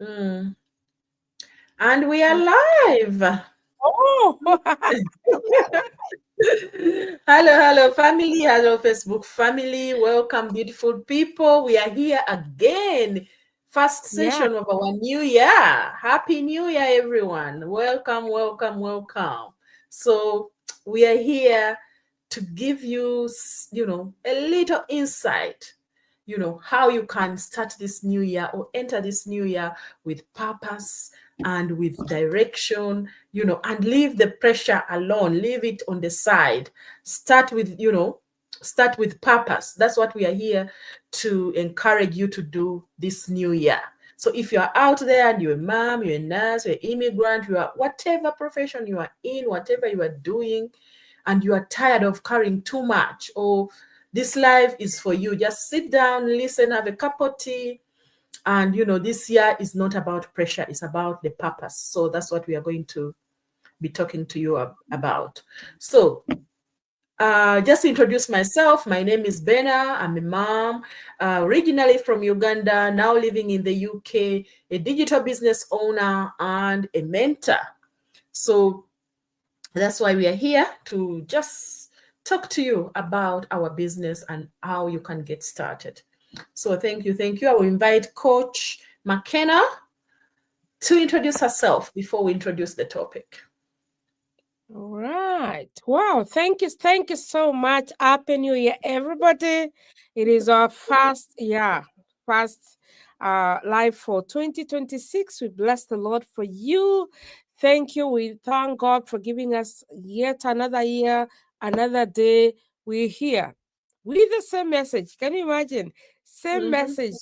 Mm. And we are live. Oh, Hello, family. Hello, Facebook family. Welcome, beautiful people. We are here again. First yeah. session of our new year. Happy New Year, everyone. Welcome. So, we are here to give you, a little insight, how you can start this new year or enter this new year with purpose and with direction, and leave the pressure alone, leave it on the side. Start with purpose. That's what we are here to encourage you to do this new year. So if you are out there and you're a mom, you're a nurse, you're an immigrant, you are whatever profession you are in, whatever you are doing, and you are tired of carrying too much, or this life is for you, just sit down, listen, have a cup of tea, and this year is not about pressure, it's about the purpose. So that's what we are going to be talking to you about. So just to introduce myself, my name is Bena. I'm a mom, originally from Uganda, now living in the UK, a digital business owner and a mentor. So that's why we are here to just talk to you about our business and how you can get started. So thank you. I will invite Coach McKenna to introduce herself before we introduce the topic. All right. Wow. Thank you. Thank you so much. Happy New Year, everybody. It is our first live for 2026. We bless the Lord for you. Thank you. We thank God for giving us yet another year, another day. We're here with the same message. Can you imagine? Same Mhm. message.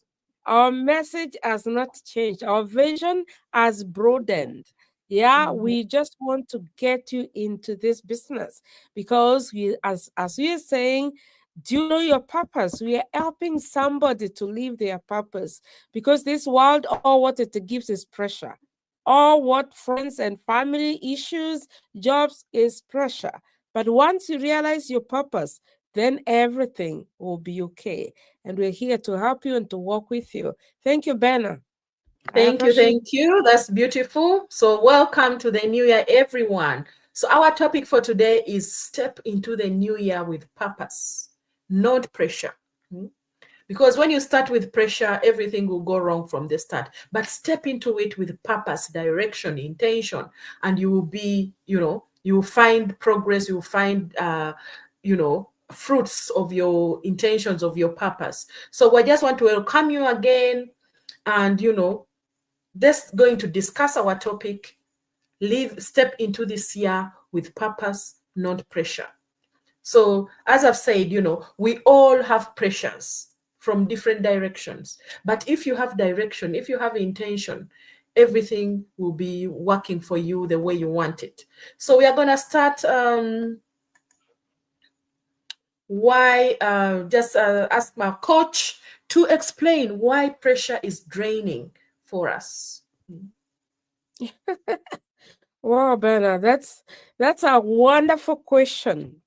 Our message has not changed. Our vision has broadened. Yeah, Mhm. we just want to get you into this business because we, as we are saying, do you know your purpose? We are helping somebody to live their purpose because this world, all what it gives is pressure. All what friends and family issues, jobs is pressure. But once you realize your purpose, then everything will be okay. And we're here to help you and to work with you. Thank you, Benna. I Thank you. appreciate. That's beautiful. So welcome to the new year, everyone. So our topic for today is step into the new year with purpose, not pressure. Hmm? Because when you start with pressure, everything will go wrong from the start. But step into it with purpose, direction, intention, and you will be, you will find progress, you will find, fruits of your intentions, of your purpose. So I just want to welcome you again, and, just going to discuss our topic, step into this year with purpose, not pressure. So, as I've said, we all have pressures from different directions. But if you have direction, if you have intention, everything will be working for you the way you want it. So, we are going to start ask my coach to explain why pressure is draining for us. Wow, Bernard, that's a wonderful question.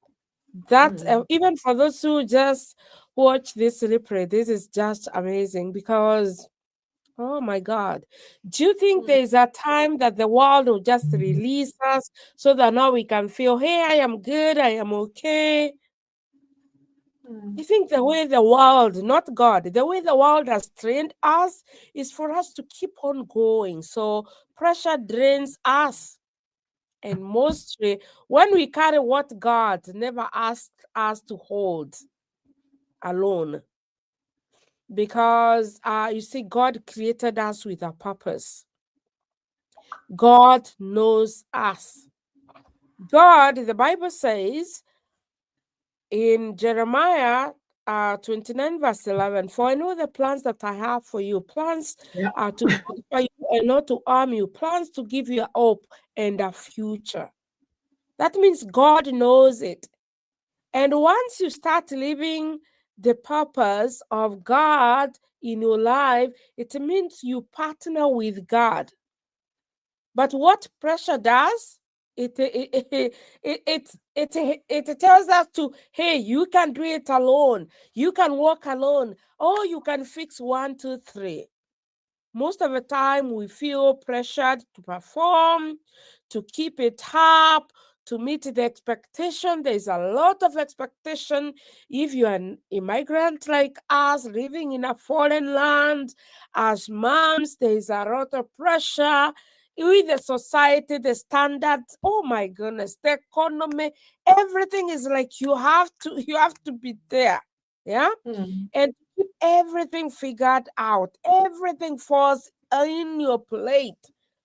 That Mm, even for those who just watch this replay, this is just amazing because oh my God, do you think mm, there is a time that the world will just release us so that now we can feel, hey, I am good, I am okay? mm. I think the way the world, not God, the way the world has trained us is for us to keep on going. So pressure drains us. And mostly when we carry what God never asked us to hold alone, because you see, God created us with a purpose. God knows us. God, the Bible says in Jeremiah 29, verse 11, for I know the plans that I have for you, plans Yeah. to prosper you and not to harm you, plans to give you a hope and a future. That means God knows it. And once you start living the purpose of God in your life, it means you partner with God. But what pressure does, it tells us to, hey, you can do it alone. You can walk alone. Oh, you can fix one, two, three. Most of the time, we feel pressured to perform, to keep it up, to meet the expectation. There's a lot of expectation. If you're an immigrant like us, living in a foreign land, as moms, there's a lot of pressure. With the society, the standards, oh my goodness, the economy, everything is like you have to be there. Yeah. Mm. And keep everything figured out. Everything falls in your plate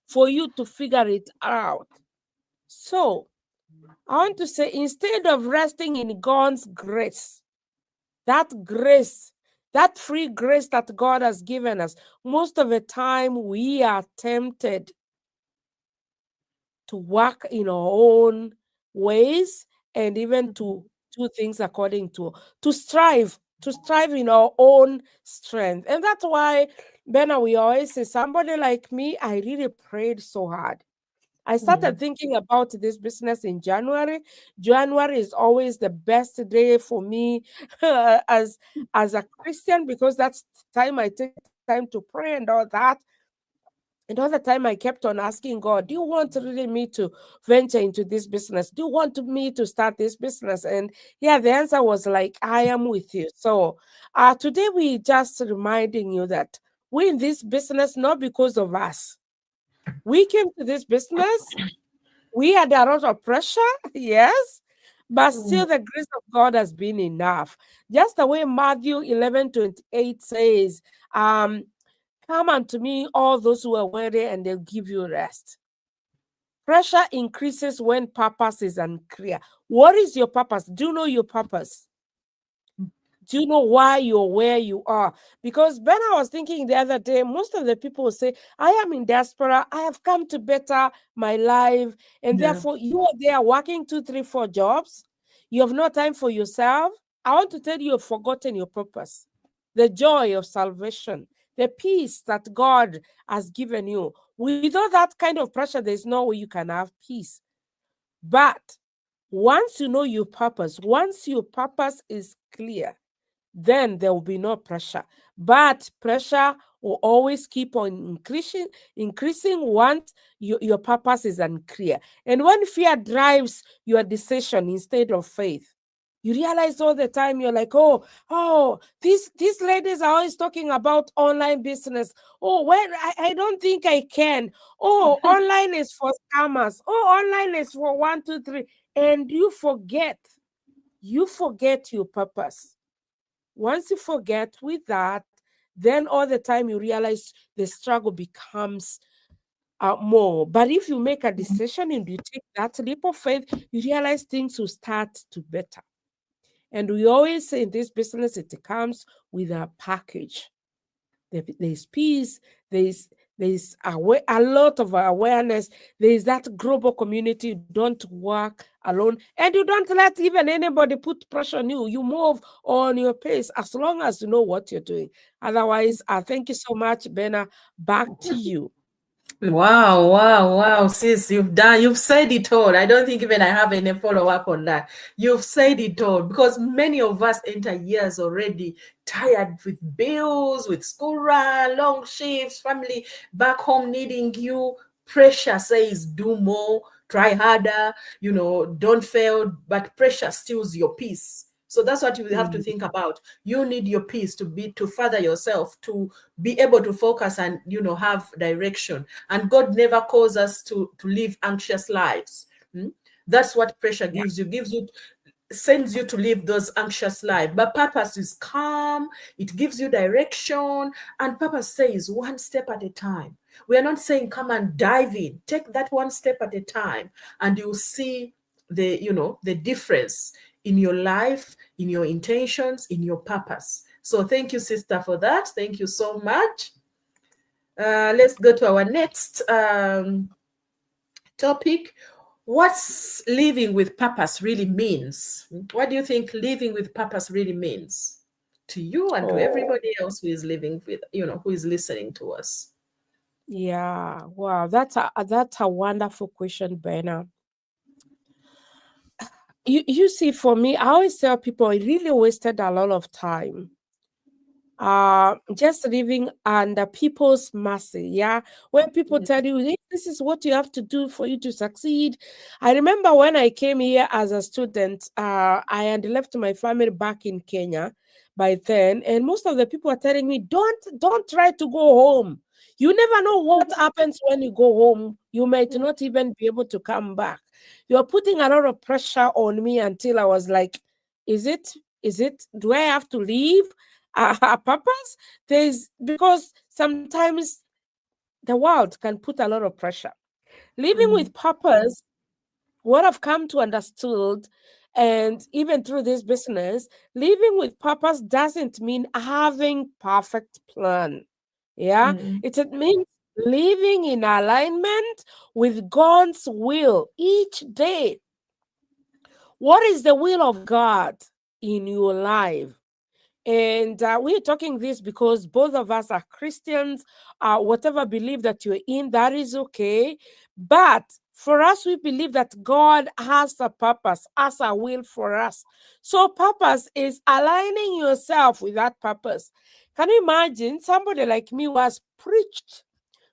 for you to figure it out. So I want to say, instead of resting in God's grace, that free grace that God has given us, most of the time we are tempted to work in our own ways and even to do things according to strive in our own strength. And that's why, Benna, we always say, somebody like me, I really prayed so hard. I started Mm. thinking about this business in January. January is always the best day for me as a Christian, because that's the time I take time to pray and all that. And all the time I kept on asking God, do you want really me to venture into this business? Do you want me to start this business? And yeah, the answer was like, I am with you. So today we just reminding you that we're in this business not because of us. We came to this business. We had a lot of pressure, yes, but Mm. still the grace of God has been enough. Just the way Matthew 11:28 says, um, come unto me, all those who are weary, and they'll give you rest. Pressure increases when purpose is unclear. What is your purpose? Do you know your purpose? Do you know why you're where you are? Because Ben, I was thinking the other day, most of the people will say, I am in diaspora, I have come to better my life. And Yeah. therefore, you are there working 2, 3, 4 jobs. You have no time for yourself. I want to tell you, you've forgotten your purpose, the joy of salvation, the peace that God has given you. Without that kind of pressure, there's no way you can have peace. But once you know your purpose, once your purpose is clear, then there will be no pressure. But pressure will always keep on increasing once your purpose is unclear. And when fear drives your decision instead of faith, you realize all the time you're like, these ladies are always talking about online business. Oh, well, I don't think I can. Oh, online is for scammers. Oh, online is for 1, 2, 3. And you forget your purpose. Once you forget with that, then all the time you realize the struggle becomes more. But if you make a decision and you take that leap of faith, you realize things will start to better. And we always say in this business, it comes with a package. There's peace, there's a lot of awareness, there's that global community. You don't work alone, and you don't let even anybody put pressure on you. You move on your pace as long as you know what you're doing. Otherwise, thank you so much, Benna. Back to you. Wow, wow, wow, sis, you've said it all. I don't think even I have any follow-up on that. You've said it all because many of us enter years already tired with bills, with school run, long shifts, family back home needing you. Pressure says do more, try harder, don't fail, but pressure steals your peace. So that's what you have to Mm. think about. You need your peace to further yourself, to be able to focus and have direction. And God never calls us to live anxious lives. That's what pressure Yeah. gives you, sends you to live those anxious lives. But purpose is calm, it gives you direction, and purpose says one step at a time. We are not saying come and dive in. Take that one step at a time, and you'll see the difference in your life, in your intentions, in your purpose. So thank you, sister, for that. Thank you so much. Let's go to our next topic. What's living with purpose really means? What do you think living with purpose really means to you and to Oh, everybody else who is living with, who is listening to us? yeah. Wow, that's a wonderful question, Benna. You see, for me, I always tell people I really wasted a lot of time just living under people's mercy. Yeah, when people Yeah. tell you, "Hey, this is what you have to do for you to succeed." I remember when I came here as a student, I had left my family back in Kenya by then, and most of the people are telling me, don't try to go home. You never know what happens when you go home. You might not even be able to come back. You're putting a lot of pressure on me until I was like, is it? Do I have to leave? Purpose? There's because sometimes the world can put a lot of pressure. Living Mm, with purpose, what I've come to understood, and even through this business, living with purpose doesn't mean having perfect plan. Yeah, mm, it means living in alignment with God's will each day. What is the will of God in your life? And we're talking this because both of us are Christians. Whatever belief that you're in, that is okay. But for us, we believe that God has a purpose, has a will for us. So purpose is aligning yourself with that purpose. Can you imagine somebody like me was preached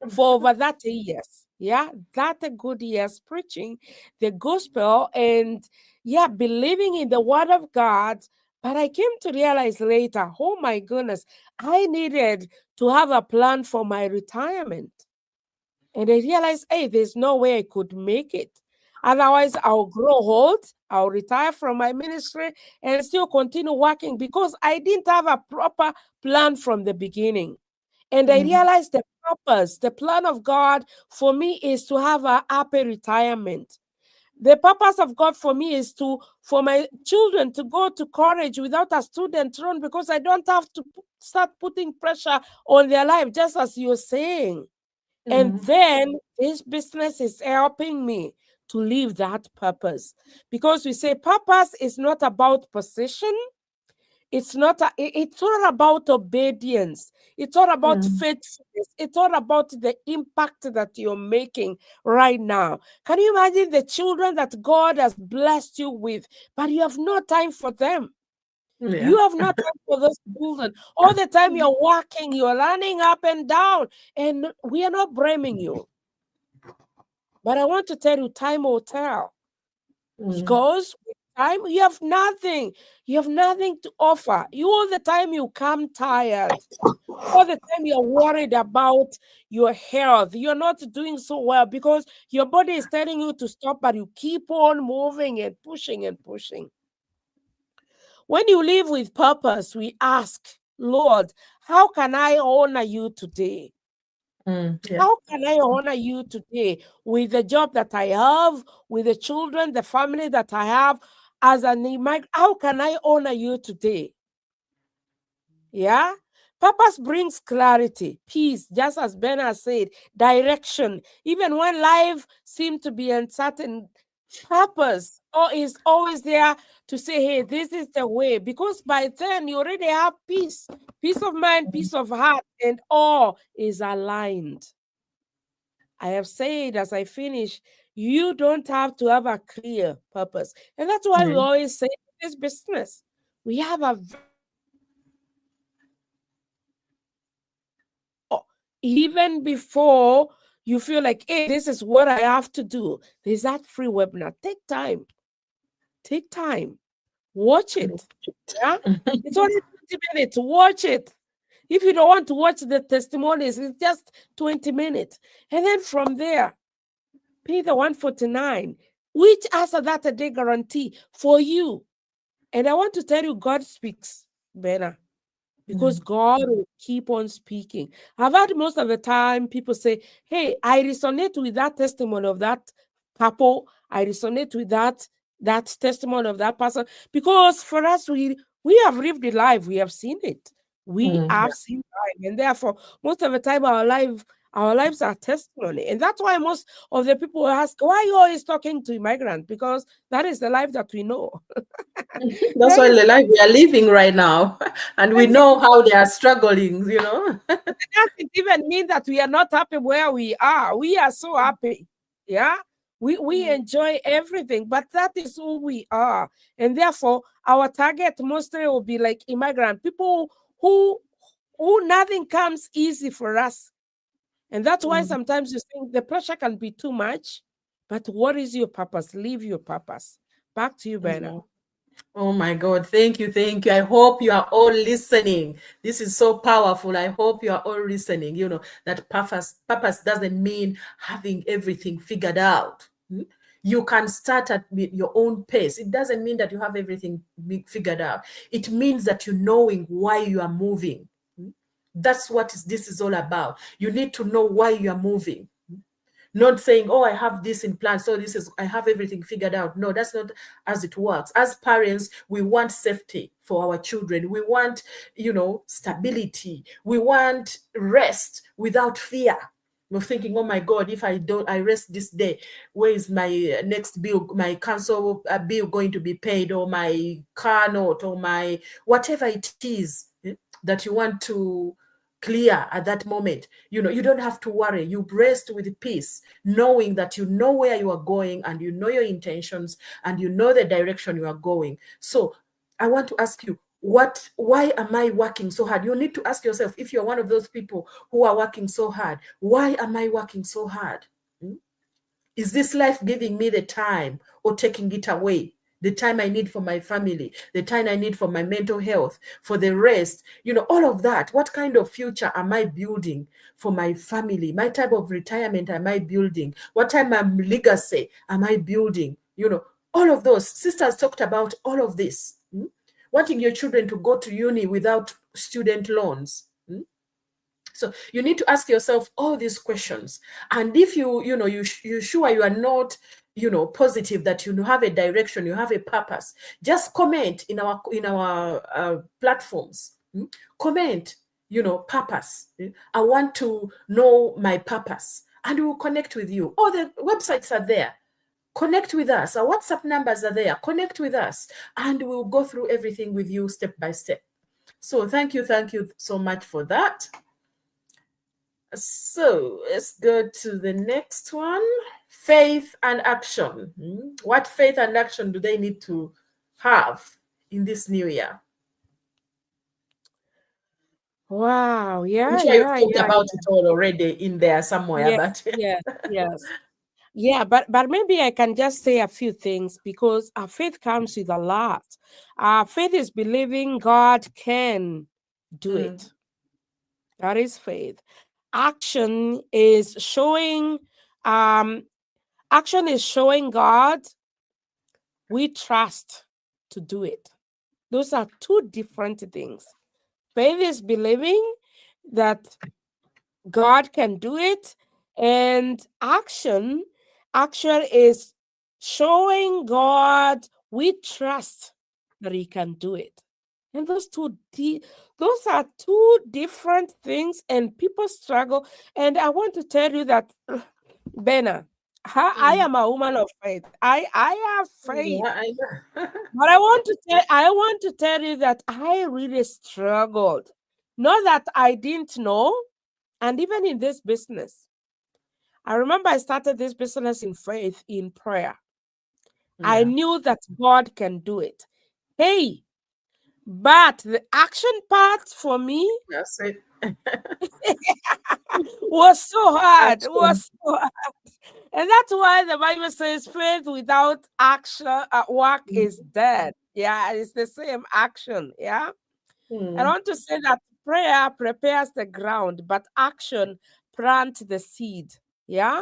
for over 30 years? Yeah, that a good years preaching the gospel and yeah, believing in the word of God. But I came to realize later, oh my goodness, I needed to have a plan for my retirement. And I realized, hey, there's no way I could make it. Otherwise, I'll grow old, I'll retire from my ministry and still continue working because I didn't have a proper plan from the beginning. And I mm, realized the purpose, the plan of God for me is to have a happy retirement. The purpose of God for me is to for my children to go to college without a student loan because I don't have to start putting pressure on their life, just as you're saying. And mm, then this business is helping me to live that purpose because we say purpose is not about position, it's not about obedience. It's not about mm, faithfulness. It's not about the impact that you're making right now. Can you imagine the children that God has blessed you with, but you have no time for them? yeah. You have no time for those children. All the time you're working, you're running up and down, and we are not blaming you. But I want to tell you, time will tell. Mm, Because with time, you have nothing. You have nothing to offer. You all the time you come tired. All the time you're worried about your health. You're not doing so well because your body is telling you to stop, but you keep on moving and pushing and pushing. When you live with purpose, we ask, Lord, how can I honor you today? yeah. How can I honor you today with the job that I have, with the children, the family that I have as an immigrant? How can I honor you today? Yeah. Purpose brings clarity, peace, just as Ben has said, direction. Even when life seems to be uncertain, purpose is always there to say, hey, this is the way. Because by then you already have peace, peace of mind, Mm, peace of heart, and all is aligned. I have said as I finish, you don't have to have a clear purpose. And that's why we yeah. always say in this business, we have a even before you feel like, hey, this is what I have to do. There's that free webinar. Take time. Take time. Watch it. Yeah. It's only 20 minutes. Watch it. If you don't want to watch the testimonies, it's just 20 minutes. And then from there, pay the 149, which has a that a day guarantee for you. And I want to tell you, God speaks better because Mm, God will keep on speaking. I've had most of the time people say, hey, I resonate with that testimony of that couple. I resonate with that testimony of that person. Because for us, we have lived the life, we have seen it. We yeah. have seen life. And therefore, most of the time our lives are testimony. And that's why most of the people ask, why are you always talking to immigrants? Because that is the life that we know. That's That why is the life we are living right now. And we know how they are struggling. doesn't even mean that we are not happy where we are. We are so happy. Yeah. We Mm, enjoy everything, but that is who we are. And therefore, our target mostly will be like immigrant people who Oh, nothing comes easy for us. And that's why Mm, sometimes you think the pressure can be too much. But what is your purpose? Live your purpose. Back to you, Bernard. mm. Oh my God. Thank you. Thank you. I hope you are all listening. This is so powerful. I hope you are all listening. That purpose doesn't mean having everything figured out. You can start at your own pace. It doesn't mean that you have everything figured out. It means that you're knowing why you are moving. That's what this is all about. You need to know why you are moving. Not saying, oh, I have this in plan, so I have everything figured out. No, that's not as it works. As parents, we want safety for our children. We want, stability. We want rest without fear. We're thinking, oh my God, if I rest this day, where is my next bill, my council bill going to be paid, or my car note, or my whatever it is that you want to clear at that moment. You don't have to worry. You rest with peace, knowing that you know where you are going, and you know your intentions, and you know the direction you are going. So I want to ask you, why am I working so hard? You need to ask yourself, if you're one of those people who are working so hard, why am I working so hard? Is this life giving me the time or taking it away? The time I need for my family, the time I need for my mental health, for the rest, all of that. What kind of future am I building for my family? My type of retirement am I building? What type of legacy am I building? All of those. Sisters talked about all of this. Wanting your children to go to uni without student loans. So you need to ask yourself all these questions. And if you sure you are not, positive that you have a direction, you have a purpose, just comment in our platforms. Comment, purpose. I want to know my purpose, and we will connect with you. All the websites are there. Connect with us. Our WhatsApp numbers are there. Connect with us, and we'll go through everything with you step by step. So thank you so much for that. So let's go to the next one. Faith and action. What faith and action do they need to have in this new year? Wow. Yeah, I'm sure you've talked about it all already in there somewhere, yeah, but yes. Yeah, but maybe I can just say a few things, because our faith comes with a lot. Our faith is believing God can do it. That is faith. Action is showing um God we trust to do it. Those are two different things. Faith is believing that God can do it, and action is showing God we trust that he can do it. And those are two different things, and people struggle. And I want to tell you that, Bena, I am a woman of faith. I have faith. yeah, I know. But I want to tell you that I really struggled. Not that I didn't know, and even in this business. I remember I started this business in faith, in prayer. I Yeah, knew that God can do it. Hey, but the action part for me that's it. was so hard. It Action. was so hard. And that's why the Bible says faith without action at work is dead. Yeah, it's the same action. Yeah. And I Hmm. want to say that prayer prepares the ground, but action plants the seed. Yeah.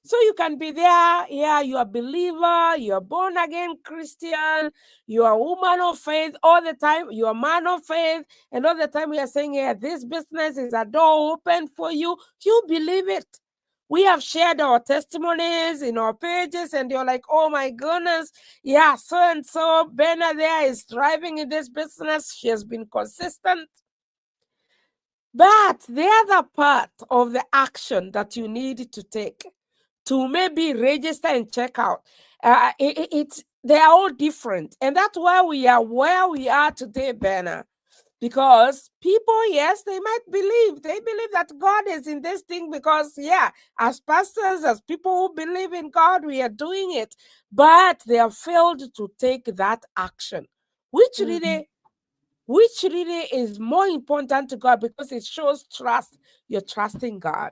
So you can be there, yeah, you're a believer, you're born again Christian, you're a woman of faith all the time, you're a man of faith, and all the time we are saying, yeah, this business is a door open for you. You believe it. We have shared our testimonies in our pages, and you're like, oh my goodness, yeah, so and so, Benna there is thriving in this business. She has been consistent. But the other part of the action that you need to take to maybe register and check out, they are all different. And that's why we are where we are today, Benna. Because people, yes, they might believe. They believe that God is in this thing because, yeah, as pastors, as people who believe in God, we are doing it. But they have failed to take that action, which really which really is more important to God because it shows trust. You're trusting God.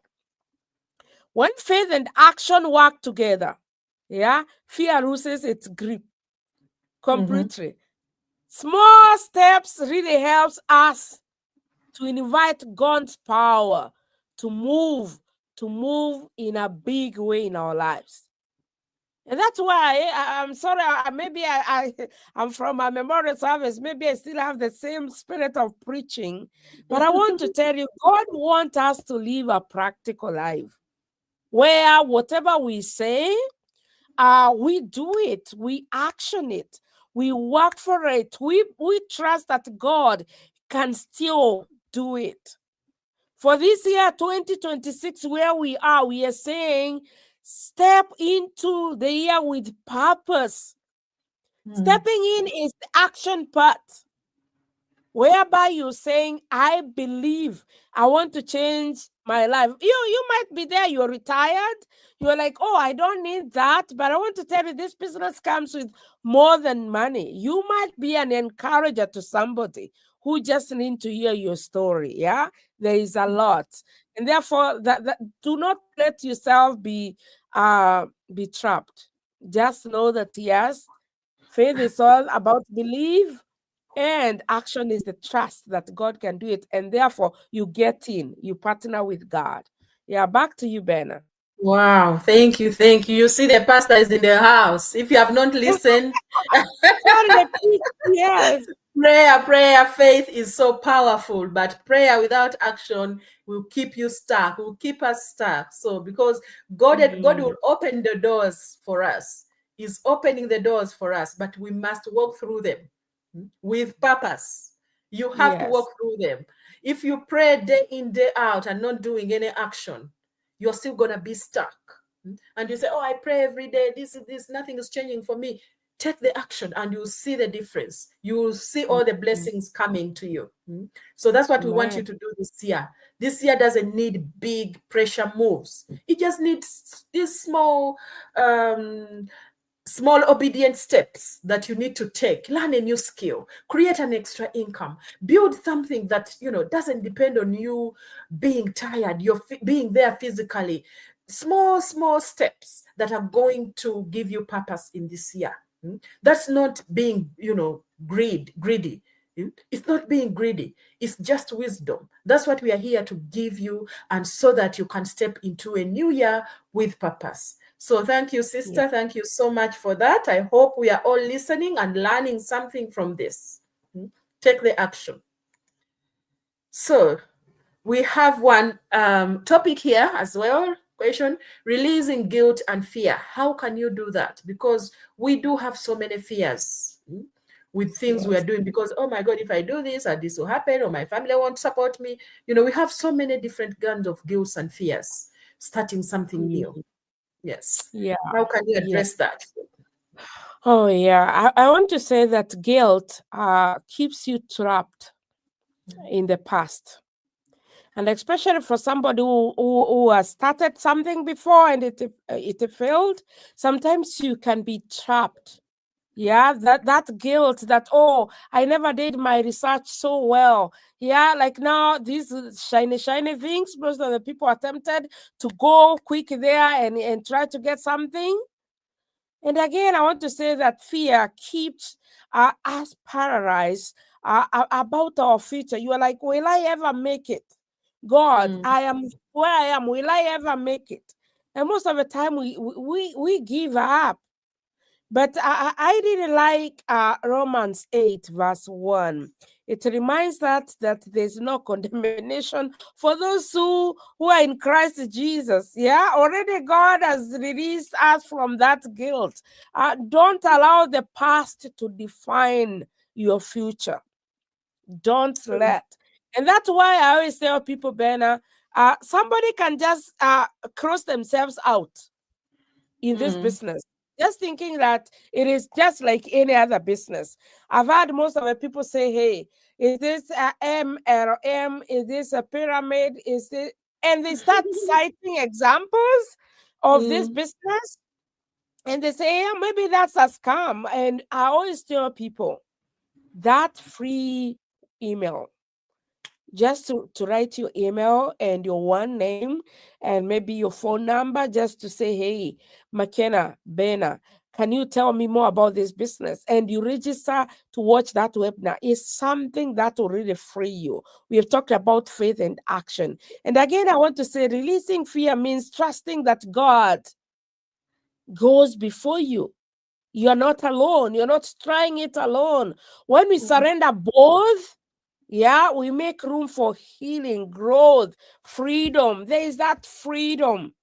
When faith and action work together, yeah, fear loses its grip Mm-hmm. completely. Small steps really helps us to invite God's power to move in a big way in our lives. And that's why I'm sorry, maybe I'm from a memorial service. Maybe I still have the same spirit of preaching. But I want to tell you, God wants us to live a practical life where whatever we say, we do it, we action it, we work for it, we trust that God can still do it. For this year 2026, where we are saying step into the year with purpose. Mm. Stepping in is the action part, whereby you're saying, I believe I want to change my life. You might be there, you're retired, you're like, oh, I don't need that, but I want to tell you, this business comes with more than money. You might be an encourager to somebody who just need to hear your story. Yeah, there is a lot. And therefore, that do not let yourself be trapped. Just know that yes, faith is all about belief, and action is the trust that God can do it. And therefore, you get in, you partner with God. Yeah, back to you, Benna. Wow, thank you, thank you. You see, the pastor is in the house. If you have not listened, Sorry, repeat. Yes. prayer, faith is so powerful, but prayer without action will keep you stuck, will keep us stuck. So, because God will Mm, open the doors for us, He's opening the doors for us, but we must walk through them with purpose. You have to walk yes. through them. If you pray day in, day out, and not doing any action, you're still gonna be stuck. And you say, oh, I pray every day, this, nothing is changing for me. Take the action and you'll see the difference. You will see all the Mhm. blessings coming to you. So that's what we want Amen. you to do this year. This year doesn't need big pressure moves. It just needs these small obedient steps that you need to take. Learn a new skill, create an extra income, build something that doesn't depend on you being tired, you're being there physically. Small steps that are going to give you purpose in this year. That's not being greedy. It's not being greedy, it's just wisdom. That's what we are here to give you, and so that you can step into a new year with purpose. So thank you, Yeah. sister. Thank you so much for that. I hope we are all listening and learning something from this. Take the action. So we have one topic here as well. Question: releasing guilt and fear. How can you do that? Because we do have so many fears with things we are Yes. doing. Because, oh my God, if I do this, and this will happen, or my family won't support me. We have so many different kinds of guilt and fears. Starting something new. Mm, Yes. yeah. How can you Yeah. address that? Oh, yeah. I want to say that guilt keeps you trapped in the past. And especially for somebody who has started something before and it failed, sometimes you can be trapped. Yeah, that guilt that, oh, I never did my research so well. Yeah, like now these shiny things, most of the people are tempted to go quick there and try to get something. And again, I want to say that fear keeps us paralyzed about our future. You are like, will I ever make it? God, Mm, I am where I am. Will I ever make it? And most of the time, we give up. But I really like Romans 8, verse 1. It reminds that there's no condemnation for those who are in Christ Jesus. Yeah, already God has released us from that guilt. Don't allow the past to define your future. Don't true. let. And that's why I always tell people, Benna, somebody can just cross themselves out in this Mm, business, just thinking that it is just like any other business. I've had most of the people say, hey, is this a MLM? Is this a pyramid? Is it? And they start citing examples of this mm, business, and they say, yeah, maybe that's a scam. And I always tell people that free email. Just to write your email and your one name and maybe your phone number, just to say, hey, McKenna, Bena, can you tell me more about this business? And you register to watch that webinar. It's something that will really free you. We have talked about faith and action. And again, I want to say releasing fear means trusting that God goes before you. You are not alone. You're not trying it alone. When we surrender both, yeah, we make room for healing, growth, freedom. There is that freedom,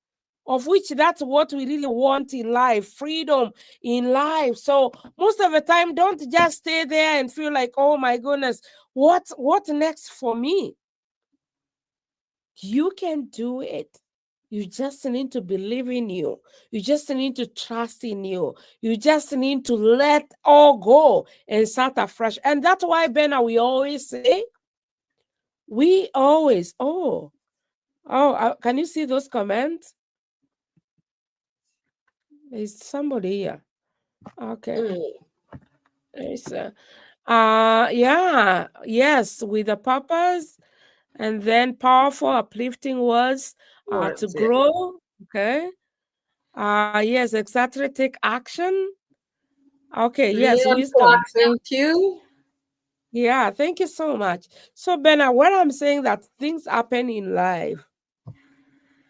of which that's what we really want in life, freedom in life. So most of the time, don't just stay there and feel like, oh my goodness, what next for me? You can do it. You just need to believe in you. You just need to trust in you. You just need to let all go and start afresh. And that's why, Benna, we always say, can you see those comments? Is somebody here? Okay. It's, yes, with the purpose, and then powerful, uplifting words to grow. Okay. Yes, exactly. Take action. Okay. Yes, wisdom. Thank you. Yeah, thank you so much. So, Benna, what I'm saying that things happen in life,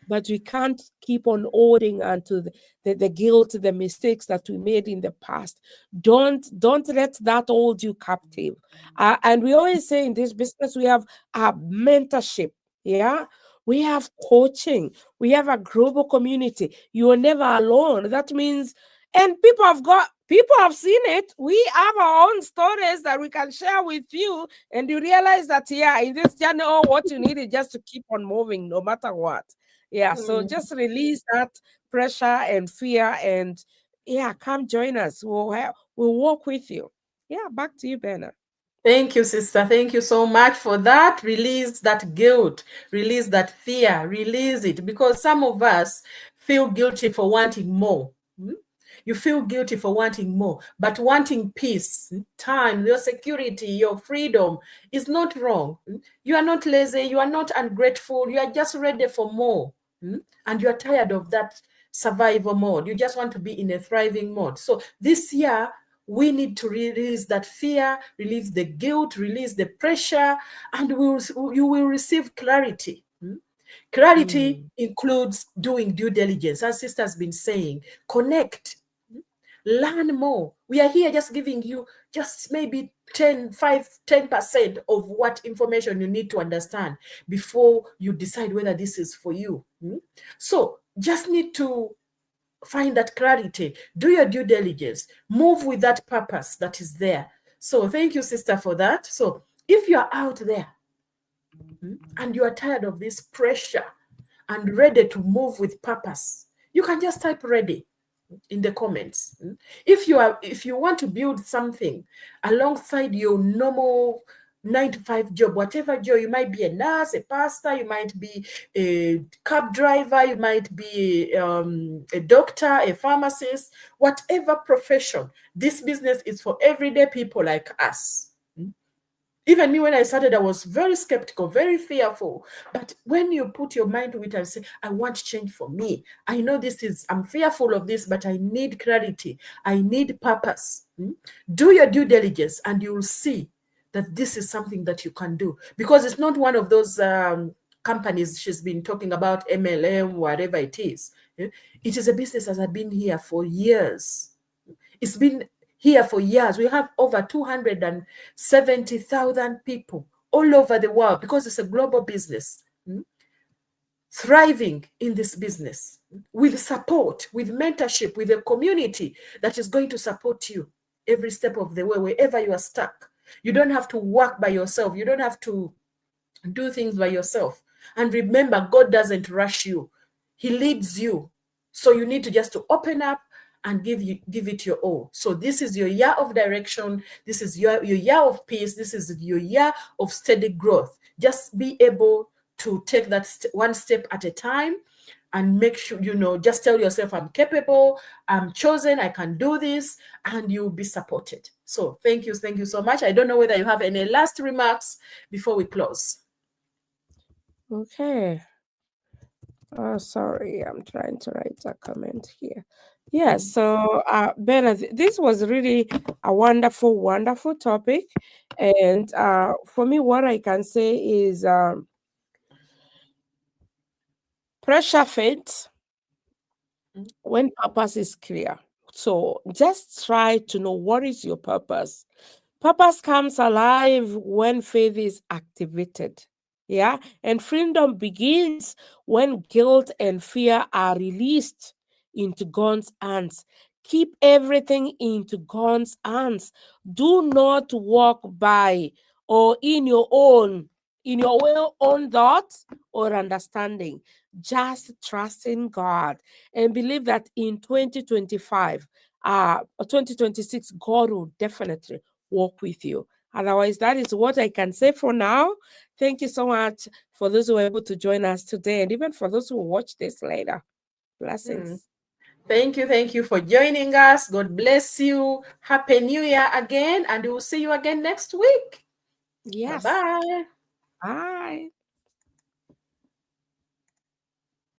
but we can't keep on holding onto the guilt, the mistakes that we made in the past. Don't let that hold you captive. And we always say in this business, we have a mentorship. Yeah. We have coaching. We have a global community. You are never alone. That means, and people have seen it. We have our own stories that we can share with you. And you realize that, yeah, in this journey, all what you need is just to keep on moving no matter what. Yeah, so just release that pressure and fear, and yeah, come join us. We'll walk with you. Yeah, back to you, Benna. Thank you, sister. Thank you so much for that. Release that guilt, release that fear, release it, because some of us feel guilty for wanting more. You feel guilty for wanting more, but wanting peace, time, your security, your freedom is not wrong. You are not lazy, you are not ungrateful, you are just ready for more. And you are tired of that survival mode. You just want to be in a thriving mode. So this year, we need to release that fear, release the guilt, release the pressure, and you will receive clarity. Clarity includes doing due diligence, as sister has been saying. Connect, learn more. We are here just giving you just maybe 10% of what information you need to understand before you decide whether this is for you. So just need to find that clarity, do your due diligence, move with that purpose that is there. So thank you, sister, for that. So if you are out there and you are tired of this pressure and ready to move with purpose, you can just type ready in the comments. If you want to build something alongside your normal 9 to 5 job, whatever job, you might be a nurse, a pastor, you might be a cab driver, you might be a doctor, a pharmacist, whatever profession, this business is for everyday people like us. Even me, when I started, I was very skeptical, very fearful. But when you put your mind to it and say, I want change for me, I know I'm fearful of this, but I need clarity. I need purpose. Do your due diligence and you'll see that this is something that you can do. Because it's not one of those companies she's been talking about, MLM, whatever it is. It is a business that has been here for years. It's been here for years. We have over 270,000 people all over the world because it's a global business, thriving in this business with support, with mentorship, with a community that is going to support you every step of the way, wherever you are stuck. You don't have to work by yourself. You don't have to do things by yourself. And remember, God doesn't rush you. He leads you. So you need to just to open up and give it your all. So this is your year of direction. This is your year of peace. This is your year of steady growth. Just be able to take that one step at a time and make sure, just tell yourself, I'm capable, I'm chosen, I can do this, and you'll be supported. So thank you so much. I don't know whether you have any last remarks before we close. Okay. Oh, sorry, I'm trying to write a comment here. Yes, so Bernard, this was really a wonderful, wonderful topic. And for me, what I can say is pressure fades when purpose is clear. So just try to know what is your purpose. Purpose comes alive when faith is activated. Yeah. And freedom begins when guilt and fear are released into God's hands. Keep everything into God's hands. Do not walk by or in your own thoughts or understanding. Just trust in God and believe that in 2025, 2026, God will definitely walk with you. Otherwise, that is what I can say for now. Thank you so much for those who were able to join us today, and even for those who will watch this later. Mm. Blessings. Thank you for joining us. God bless you. Happy New Year again, and we'll see you again next week. Yes. Bye-bye. Bye.